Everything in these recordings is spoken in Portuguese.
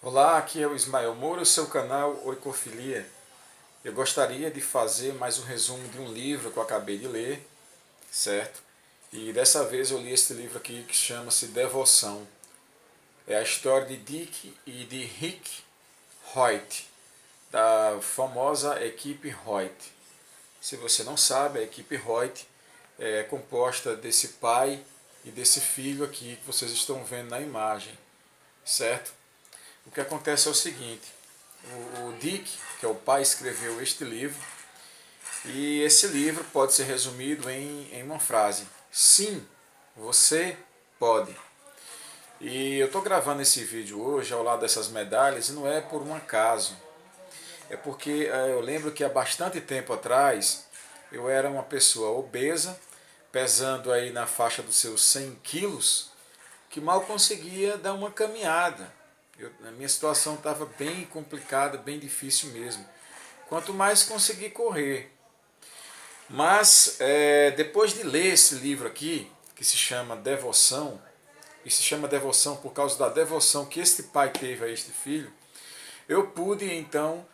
Olá, aqui é o Ismael Moura, seu canal Oicofilia. Eu gostaria de fazer mais um resumo de um livro que eu acabei de ler, certo? E dessa vez eu li este livro aqui que chama-se Devoção. É a história de Dick e de Rick Hoyt, da famosa equipe Hoyt. Se você não sabe, a equipe Hoyt é composta desse pai e desse filho aqui que vocês estão vendo na imagem, certo? O que acontece é o seguinte: o Dick, que é o pai, escreveu este livro, e esse livro pode ser resumido em uma frase: sim, você pode. E eu estou gravando esse vídeo hoje ao lado dessas medalhas e não é por um acaso. É porque eu lembro que há bastante tempo atrás eu era uma pessoa obesa, pesando aí na faixa dos seus 100 quilos, que mal conseguia dar uma caminhada. A minha situação estava bem complicada, bem difícil mesmo. Quanto mais consegui correr. Mas depois de ler esse livro aqui, que se chama Devoção, e se chama Devoção por causa da devoção que este pai teve a este filho, eu pude então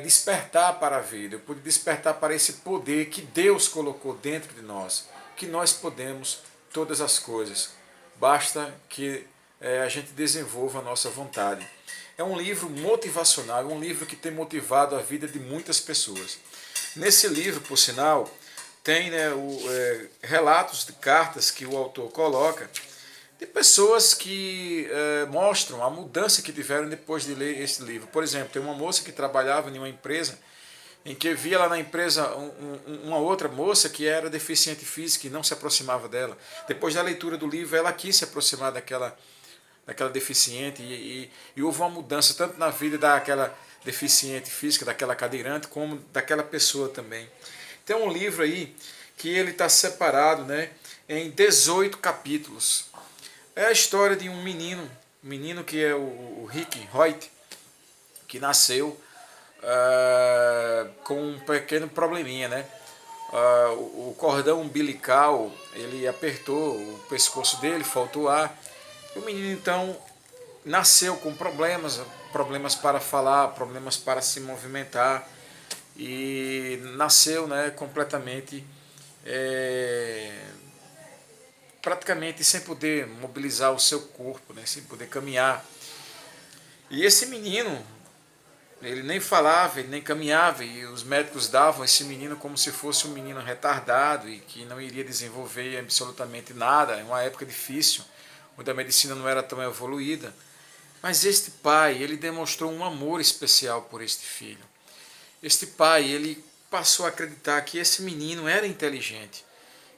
despertar para a vida, eu pude despertar para esse poder que Deus colocou dentro de nós, que nós podemos todas as coisas, basta que a gente desenvolva a nossa vontade. É um livro motivacional, é um livro que tem motivado a vida de muitas pessoas. Nesse livro, por sinal, tem relatos de cartas que o autor coloca de pessoas que mostram a mudança que tiveram depois de ler esse livro. Por exemplo, tem uma moça que trabalhava em uma empresa em que via lá na empresa uma outra moça que era deficiente física e não se aproximava dela. Depois da leitura do livro, ela quis se aproximar daquela deficiente e houve uma mudança tanto na vida daquela deficiente física, daquela cadeirante, como daquela pessoa também. Tem um livro aí que ele está separado, né, em 18 capítulos. É a história de um menino que é o Rick Hoyt, que nasceu com um pequeno probleminha, né? O cordão umbilical, ele apertou o pescoço dele, faltou ar. O menino então nasceu com problemas para falar, problemas para se movimentar, e nasceu, né, completamente praticamente sem poder mobilizar o seu corpo, né, sem poder caminhar. E esse menino, ele nem falava, ele nem caminhava, e os médicos davam esse menino como se fosse um menino retardado e que não iria desenvolver absolutamente nada. É uma época difícil, onde a medicina não era tão evoluída. Mas este pai, ele demonstrou um amor especial por este filho. Este pai, ele passou a acreditar que esse menino era inteligente,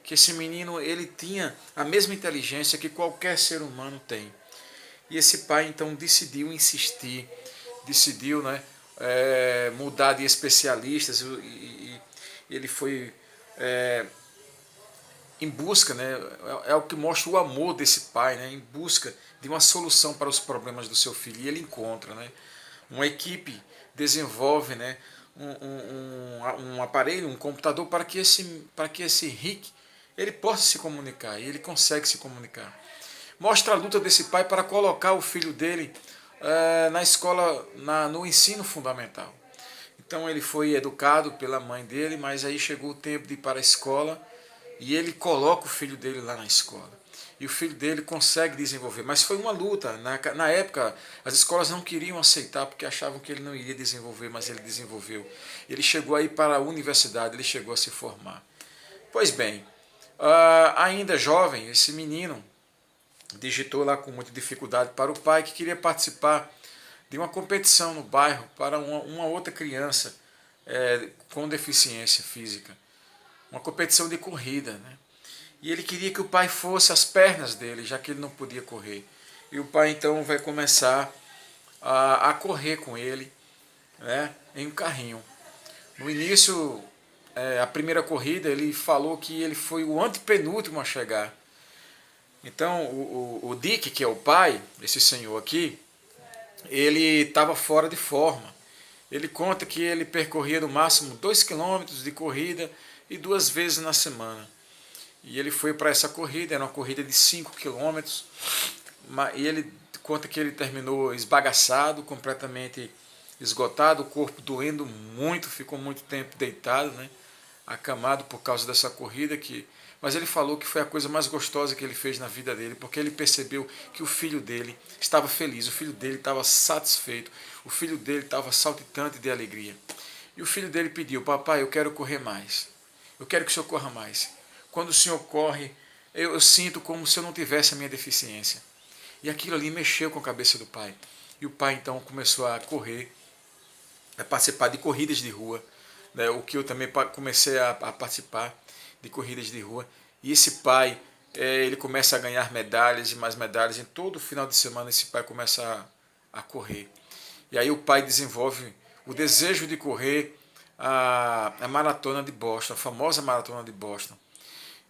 que esse menino ele tinha a mesma inteligência que qualquer ser humano tem. E esse pai então decidiu insistir, decidiu, né, mudar de especialistas, e ele foi em busca, né, é o que mostra o amor desse pai, né, em busca de uma solução para os problemas do seu filho, e ele encontra, né, uma equipe desenvolve, né, um aparelho, um computador para que esse Rick ele possa se comunicar, e ele consegue se comunicar. Mostra a luta desse pai para colocar o filho dele na escola, no ensino fundamental. Então ele foi educado pela mãe dele, mas aí chegou o tempo de ir para a escola e ele coloca o filho dele lá na escola. E o filho dele consegue desenvolver. Mas foi uma luta. Na época, as escolas não queriam aceitar porque achavam que ele não iria desenvolver, mas ele desenvolveu. Ele chegou aí para a universidade, ele chegou a se formar. Pois bem, ainda jovem, esse menino digitou lá com muita dificuldade para o pai que queria participar de uma competição no bairro para uma outra criança com deficiência física. Uma competição de corrida, né? E ele queria que o pai fosse as pernas dele, já que ele não podia correr. E o pai então vai começar a correr com ele, né, em um carrinho. No início, a primeira corrida, ele falou que ele foi o antepenúltimo a chegar. Então o Dick, que é o pai desse senhor aqui, ele estava fora de forma. Ele conta que ele percorria no máximo 2 quilômetros de corrida e 2 vezes na semana. E ele foi para essa corrida, era uma corrida de 5 quilômetros, e ele conta que ele terminou esbagaçado, completamente esgotado, o corpo doendo muito, ficou muito tempo deitado, né? Acamado por causa dessa corrida, mas ele falou que foi a coisa mais gostosa que ele fez na vida dele, porque ele percebeu que o filho dele estava feliz, o filho dele estava satisfeito, o filho dele estava saltitante de alegria. E o filho dele pediu: papai, eu quero correr mais, eu quero que o senhor corra mais. Quando o senhor corre, eu sinto como se eu não tivesse a minha deficiência. E aquilo ali mexeu com a cabeça do pai. E o pai então começou a correr, a participar de corridas de rua, né, o que eu também comecei a participar de corridas de rua. E esse pai, ele começa a ganhar medalhas e mais medalhas. Em todo final de semana esse pai começa a correr. E aí o pai desenvolve o desejo de correr a maratona de Boston, a famosa maratona de Boston.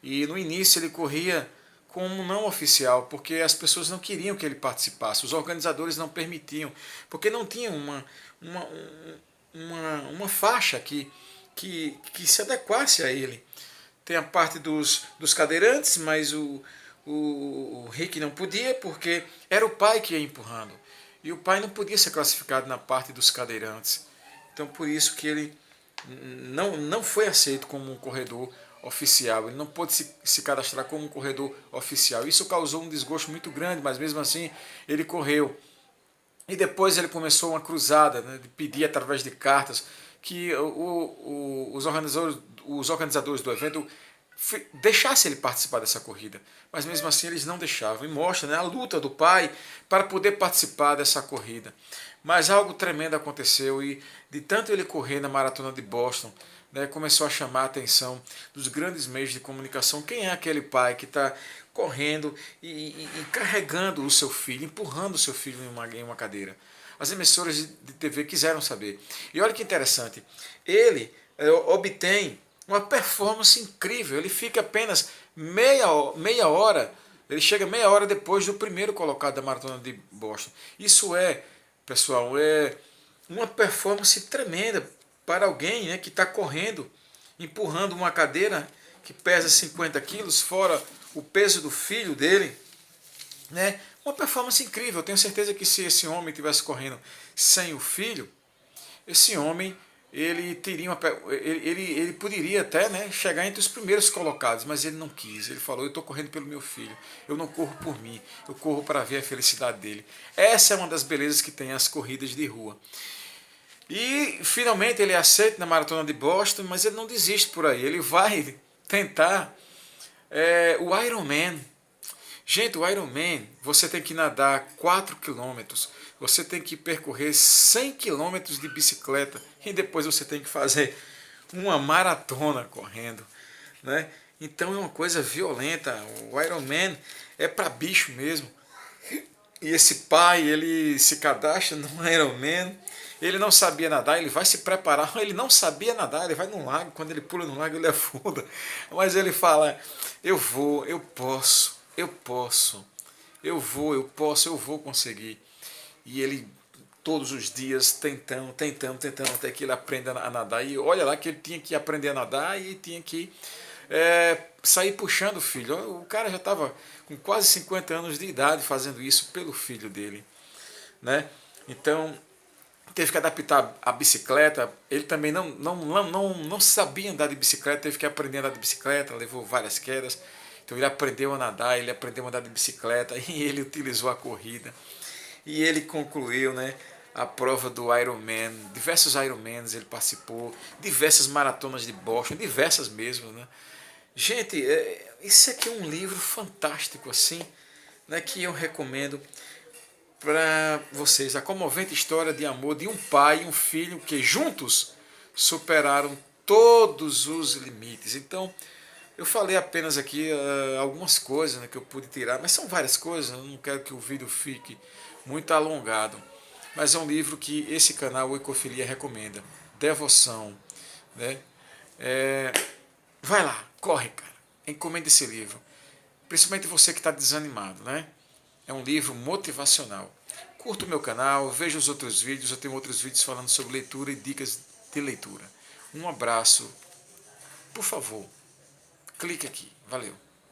E no início ele corria como não oficial, porque as pessoas não queriam que ele participasse, os organizadores não permitiam, porque não tinha uma, uma faixa que se adequasse a ele. Tem a parte dos cadeirantes, mas o Rick não podia, porque era o pai que ia empurrando. E o pai não podia ser classificado na parte dos cadeirantes. Então por isso que ele não foi aceito como um corredor oficial, ele não pôde se cadastrar como um corredor oficial. Isso causou um desgosto muito grande, mas mesmo assim ele correu. E depois ele começou uma cruzada, né, de pedir através de cartas que os organizadores do evento deixassem ele participar dessa corrida. Mas mesmo assim eles não deixavam. E mostra, né, a luta do pai para poder participar dessa corrida. Mas algo tremendo aconteceu e de tanto ele correr na maratona de Boston, né, começou a chamar a atenção dos grandes meios de comunicação. Quem é aquele pai que está correndo e carregando o seu filho, empurrando o seu filho em uma cadeira? As emissoras de TV quiseram saber. E olha que interessante, ele obtém uma performance incrível, ele fica apenas meia hora, ele chega meia hora depois do primeiro colocado da maratona de Boston. Isso pessoal, é uma performance tremenda para alguém, né, que está correndo, empurrando uma cadeira que pesa 50 quilos, fora o peso do filho dele, né? Uma performance incrível. Eu tenho certeza que se esse homem estivesse correndo sem o filho, esse homem ele teria ele poderia até, né, chegar entre os primeiros colocados, mas ele não quis. Ele falou: eu estou correndo pelo meu filho, eu não corro por mim, eu corro para ver a felicidade dele. Essa é uma das belezas que tem as corridas de rua. E finalmente ele aceita na maratona de Boston, mas ele não desiste por aí, ele vai tentar o Ironman. Gente, o Ironman, você tem que nadar 4 quilômetros, você tem que percorrer 100 quilômetros de bicicleta e depois você tem que fazer uma maratona correndo, né? Então é uma coisa violenta. O Ironman é para bicho mesmo. E esse pai, ele se cadastra no Ironman, ele não sabia nadar, ele vai se preparar, ele não sabia nadar, ele vai no lago, quando ele pula no lago ele afunda, mas ele fala: eu vou, eu posso, eu vou conseguir. E ele todos os dias tentando, até que ele aprenda a nadar. E olha lá que ele tinha que aprender a nadar e tinha que sair puxando o filho. O cara já estava com quase 50 anos de idade fazendo isso pelo filho dele, né? Então teve que adaptar a bicicleta. Ele também não sabia andar de bicicleta, teve que aprender a andar de bicicleta, levou várias quedas. Então ele aprendeu a nadar, ele aprendeu a andar de bicicleta e ele utilizou a corrida. E ele concluiu, né, a prova do Ironman. Diversos Ironmans ele participou, diversas maratonas de Boston, diversas mesmo, né? Gente, isso aqui é um livro fantástico assim, né, que eu recomendo para vocês. A comovente história de amor de um pai e um filho que juntos superaram todos os limites. Então, eu falei apenas aqui algumas coisas, né, que eu pude tirar, mas são várias coisas, eu não quero que o vídeo fique muito alongado. Mas é um livro que esse canal, o Ecofilia, recomenda. Devoção, né? Vai lá, corre, cara. Encomenda esse livro. Principalmente você que está desanimado, né? É um livro motivacional. Curta o meu canal, veja os outros vídeos. Eu tenho outros vídeos falando sobre leitura e dicas de leitura. Um abraço. Por favor, clique aqui. Valeu.